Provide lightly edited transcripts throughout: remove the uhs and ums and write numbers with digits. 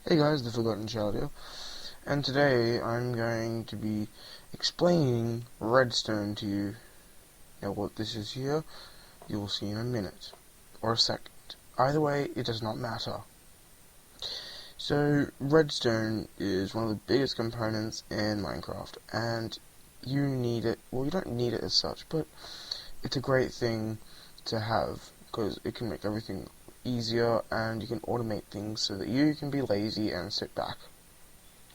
Hey guys, the Forgotten Child here, and today I'm going to be explaining Redstone to you. Now what this is here, you will see in a minute, or a second. Either way, it does not matter. So, Redstone is one of the biggest components in Minecraft, and you need it, well you don't need it as such, but it's a great thing to have, because it can make everything easier, and you can automate things so that you can be lazy and sit back.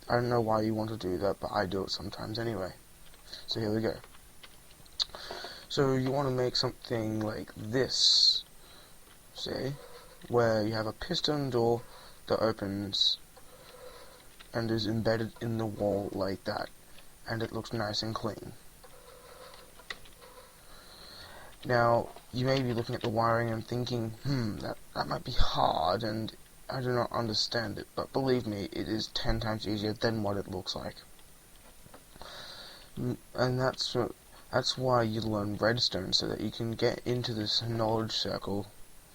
I don't know why you want to do that, but I do it sometimes anyway. So here we go. So you want to make something like this, say, where you have a piston door that opens and is embedded in the wall like that, and it looks nice and clean. Now, you may be looking at the wiring and thinking, that might be hard, and I do not understand it, but believe me, it is 10 times easier than what it looks like. And that's why you learn Redstone, so that you can get into this knowledge circle,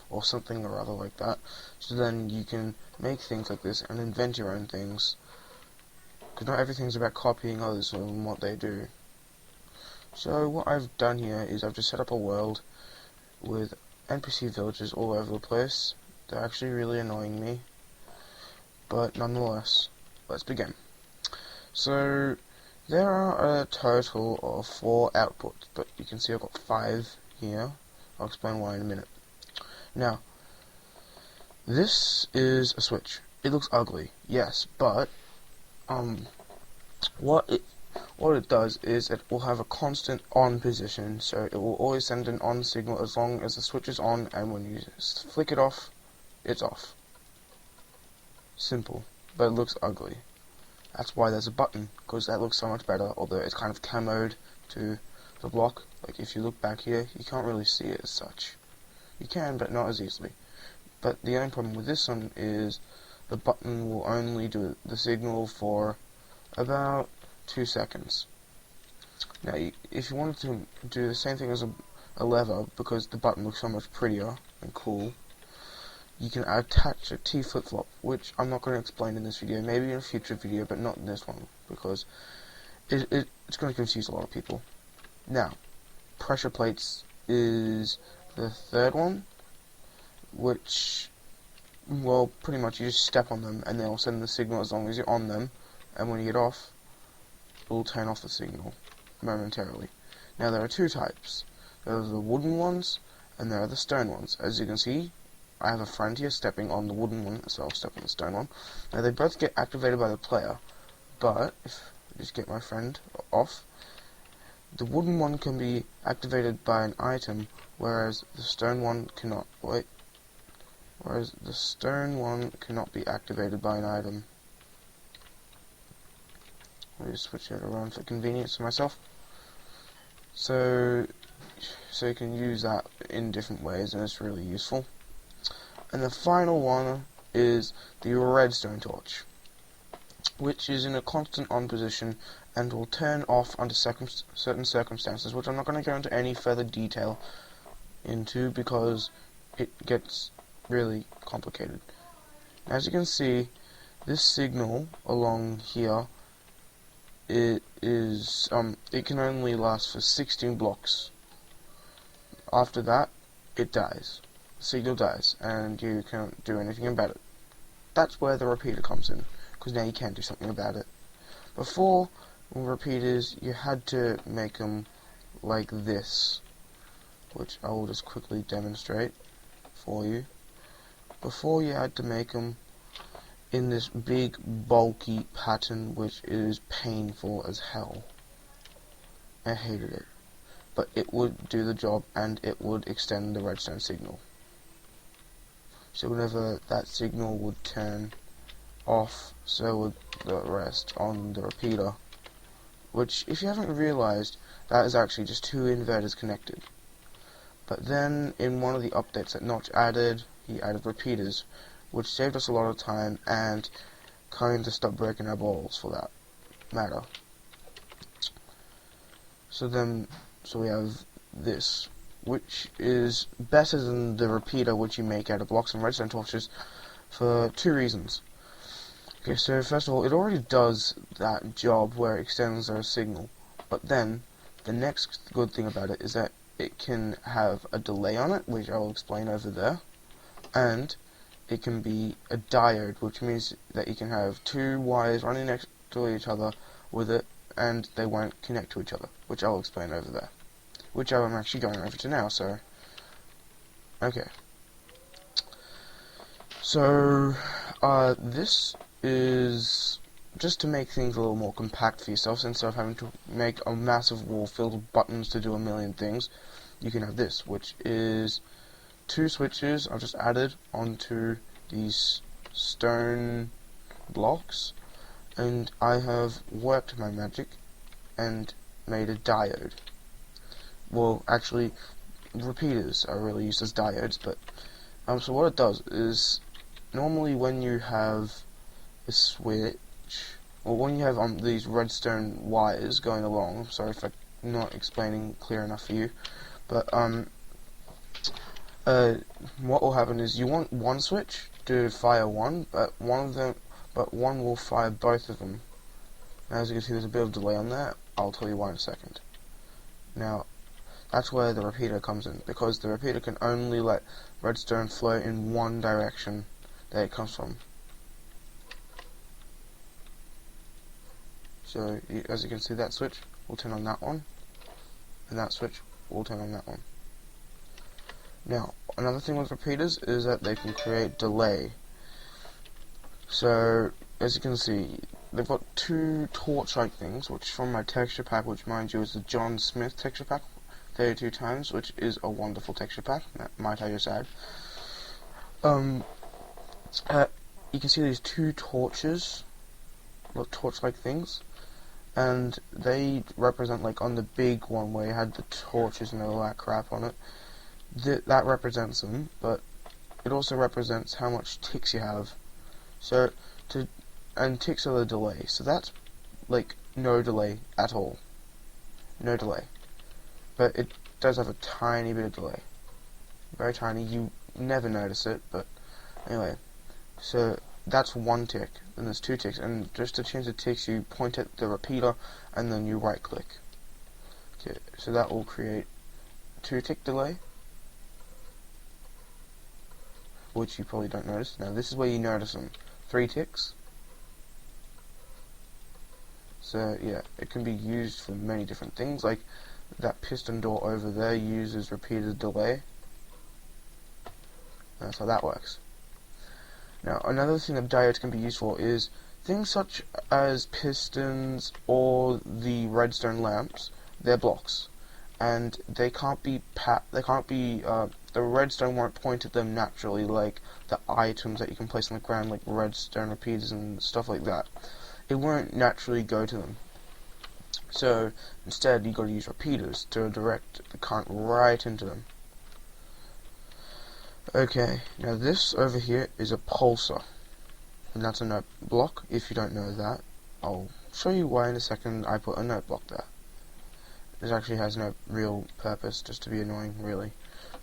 or something or other like that, so then you can make things like this and invent your own things, because not everything's about copying others and what they do. So what I've done here is I've just set up a world with NPC villages all over the place. They're actually really annoying me, but nonetheless, let's begin. So there are a total of 4 outputs, but you can see I've got 5 here. I'll explain why in a minute. Now, this is a switch. It looks ugly, yes, but what it does is it will have a constant on position, so it will always send an on signal as long as the switch is on, and when you flick it off, it's off. Simple, but it looks ugly. That's why there's a button, because that looks so much better, although it's kind of camoed to the block. Like if you look back here, you can't really see it as such. You can, but not as easily. But the only problem with this one is the button will only do the signal for about 2 seconds. Now, if you wanted to do the same thing as a lever, because the button looks so much prettier and cool, you can attach a T flip-flop, which I'm not going to explain in this video, maybe in a future video, but not in this one, because it's going to confuse a lot of people. Now, pressure plates is the third one, which, well, pretty much you just step on them, and they'll send the signal as long as you're on them, and when you get off, it will turn off the signal momentarily. Now, there are 2 types. There are the wooden ones, and there are the stone ones. As you can see, I have a friend here stepping on the wooden one, so I'll step on the stone one. Now, they both get activated by the player, but if I just get my friend off, the wooden one can be activated by an item, whereas the stone one cannot. Whereas the stone one cannot be activated by an item. Let me just switch it around for convenience for myself. So you can use that in different ways, and it's really useful. And the final one is the redstone torch, which is in a constant on position and will turn off under certain circumstances, which I'm not going to go into any further detail into because it gets really complicated. As you can see, this signal along here, it can only last for 16 blocks. After that, it dies. The signal dies, and you can't do anything about it. That's where the repeater comes in, because now you can do something about it. Before, with repeaters, you had to make them like this, which I will just quickly demonstrate for you. Before, you had to make them in this big bulky pattern, which is painful as hell. I hated it, but it would do the job, and it would extend the redstone signal. So whenever that signal would turn off, so would the rest on the repeater, which, if you haven't realized, that is actually just 2 inverters connected. But then in one of the updates that Notch added, he added repeaters, which saved us a lot of time and kind of stopped breaking our balls for that matter. So we have this, which is better than the repeater which you make out of blocks and redstone torches for 2 reasons. Okay, so first of all, it already does that job where it extends our signal, but then the next good thing about it is that it can have a delay on it, which I will explain over there, and it can be a diode, which means that you can have two wires running next to each other with it, and they won't connect to each other, which I'll explain over there, which I'm actually going over to now. So, okay. So, this is just to make things a little more compact for yourself. Instead of having to make a massive wall filled with buttons to do a million things, you can have this, which is two switches I've just added onto these stone blocks, and I have worked my magic and made a diode. Well, actually, repeaters are really used as diodes, but so what it does is, normally when you have a switch, or when you have these redstone wires going along, I'm sorry if I'm not explaining clear enough for you, but what will happen is you want one switch to fire one, but one will fire both of them. Now, as you can see, there's a bit of delay on that. I'll tell you why in a second. Now, that's where the repeater comes in, because the repeater can only let redstone flow in one direction that it comes from. So, as you can see, that switch will turn on that one, and that switch will turn on that one. Now, another thing with repeaters is that they can create delay. So, as you can see, they've got two torch-like things, which from my texture pack, which mind you is the John Smith texture pack, 32 times, which is a wonderful texture pack, might I just add. You can see these two torches, torch-like things, and they represent, like on the big one where you had the torches and all that crap on it, that represents them, but it also represents how much ticks you have. So, and ticks are the delay, so that's like no delay at all. No delay. But it does have a tiny bit of delay. Very tiny, you never notice it, but anyway. So that's one tick, and there's two ticks, and just to change the ticks you point at the repeater and then you right click. Okay, so that will create 2-tick delay, which you probably don't notice. Now this is where you notice them. 3 ticks. So yeah, it can be used for many different things, like that piston door over there uses repeated delay. That's how that works. Now, another thing that diodes can be used for is things such as pistons or the redstone lamps. They're blocks, and they can't be the redstone won't point at them naturally like the items that you can place on the ground, like redstone repeaters and stuff like that. It won't naturally go to them. So instead, you got to use repeaters to direct the current right into them. Okay, now this over here is a pulsar, and that's a note block. If you don't know that, I'll show you why in a second I put a note block there. This actually has no real purpose, just to be annoying, really.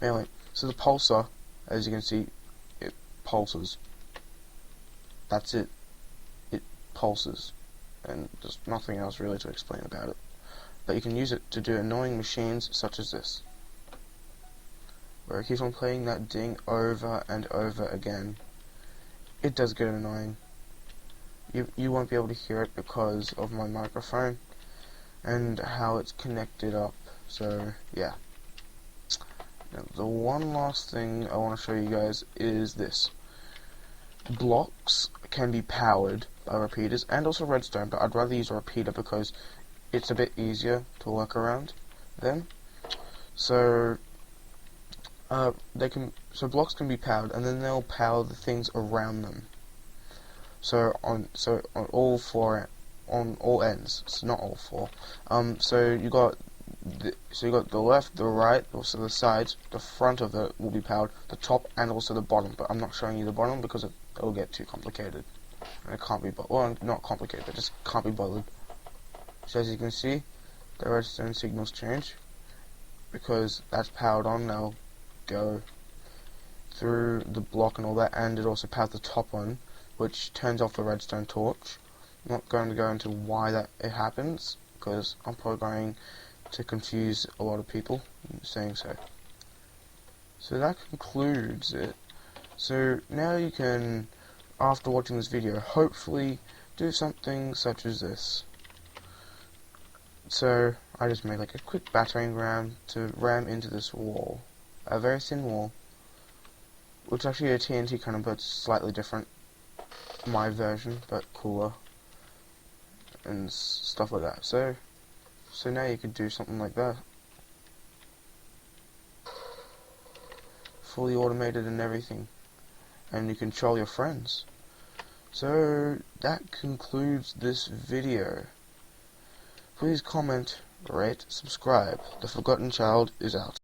Anyway, so the pulsar, as you can see, it pulses. That's it. It pulses, and there's nothing else really to explain about it. But you can use it to do annoying machines such as this, where it keeps on playing that ding over and over again. It does get annoying. You won't be able to hear it because of my microphone and how it's connected up. So yeah. Now, the one last thing I want to show you guys is this. Blocks can be powered by repeaters and also redstone, but I'd rather use a repeater because it's a bit easier to work around then. So blocks can be powered, and then they'll power the things around them. So on all ends. It's not all four. So you got the left, the right, also the sides, the front of it will be powered, the top, and also the bottom. But I'm not showing you the bottom because it'll get too complicated, and it can't be. Well, not complicated, but just can't be bothered. So as you can see, the redstone signals change because that's powered on now. Go through the block and all that, and it also powers the top one, which turns off the redstone torch. I'm not going to go into why that it happens, because I'm probably going to confuse a lot of people in saying so. So that concludes it. So now you can, after watching this video, hopefully do something such as this. So I just made like a quick battering ram to ram into this wall, a very thin wall, which is actually a TNT cannon, but slightly different. My version, but cooler and stuff like that. So now you could do something like that, fully automated and everything, and you control your friends. So that concludes this video. Please comment, rate, subscribe. The Forgotten Child is out.